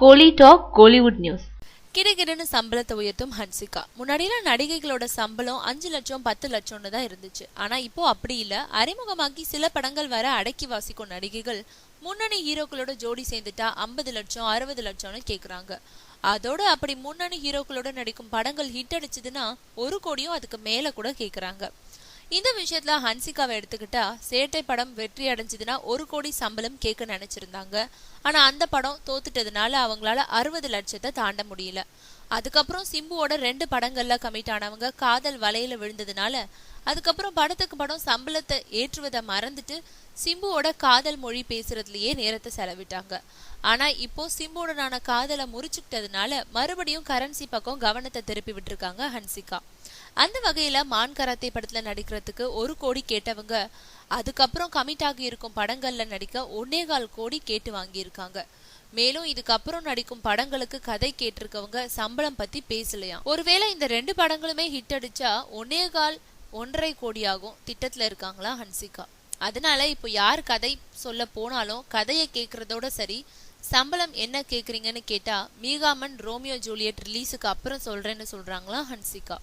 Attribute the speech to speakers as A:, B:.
A: கோலி talk Kollywood news.
B: கிடுகிடுன்னு சம்பளத்தை உயர்த்தும் ஹன்சிகா. முன்னாடிலாம் நடிகைகளோட சம்பளம் 5 லட்சம் 10 லட்சம்னு தான் இருந்துச்சு. ஆனா இப்போ அப்படி இல்ல. அறிமுகமாக்கி சில படங்கள் வர அடக்கி வாசிக்கும் நடிகைகள் முன்னணி ஹீரோக்களோட ஜோடி சேர்ந்துட்டா 50 லட்சம் 60 லட்சம்னு கேக்குறாங்க. அதோட அப்படி முன்னணி ஹீரோக்களோட நடிக்கும் படங்கள் ஹிட் அடிச்சதுன்னா 1 கோடியும் அதுக்கு மேல கூட கேக்குறாங்க. இந்த விஷயத்துல ஹன்சிகாவை எடுத்துக்கிட்டா, சேட்டை படம் வெற்றி அடைஞ்சதுன்னா 1 கோடி சம்பளம் கேட்க நினைச்சிருந்தாங்க. ஆனா அந்த படம் தோத்துட்டதுனால அவங்களால 60 லட்சத்தை தாண்ட முடியல. அதுக்கப்புறம் சிம்புவோட 2 படங்கள்ல கமிட் ஆனவங்க காதல் வலையில விழுந்ததுனால அதுக்கப்புறம் படத்துக்கு படம் சம்பளத்தை ஏற்றுவதை மறந்துட்டு சிம்புவோட காதல் மொழி பேசுறதுலயே நேரத்தை செலவிட்டாங்க. ஆனா இப்போ சிம்புவுடனான காதலை முறிச்சுக்கிட்டதுனால மறுபடியும் கரன்சி பக்கம் கவனத்தை திருப்பி விட்டுருக்காங்க ஹன்சிகா. அந்த வகையில மான் கராத்தே படத்துல நடிக்கிறதுக்கு 1 கோடி கேட்டவங்க அதுக்கப்புறம் கமிட் ஆகி இருக்கும் படங்கள்ல நடிக்க 1.25 கோடி கேட்டு வாங்கியிருக்காங்க. மேலும் இதுக்கப்புறம் நடிக்கும் படங்களுக்கு கதை கேட்டிருக்கவங்க சம்பளம் பத்தி பேசலையா. ஒருவேளை இந்த 2 படங்களுமே ஹிட் அடிச்சா 1.25 கோடி ஆகும் திட்டத்துல இருக்காங்களா ஹன்சிகா. அதனால இப்போ யார் கதை சொல்ல போனாலும் கதையை கேக்குறதோட சரி, சம்பளம் என்ன கேக்குறீங்கன்னு கேட்டா மீகாமன் ரோமியோ ஜூலியட் ரிலீஸுக்கு அப்புறம் சொல்றேன்னு சொல்றாங்களா ஹன்சிகா.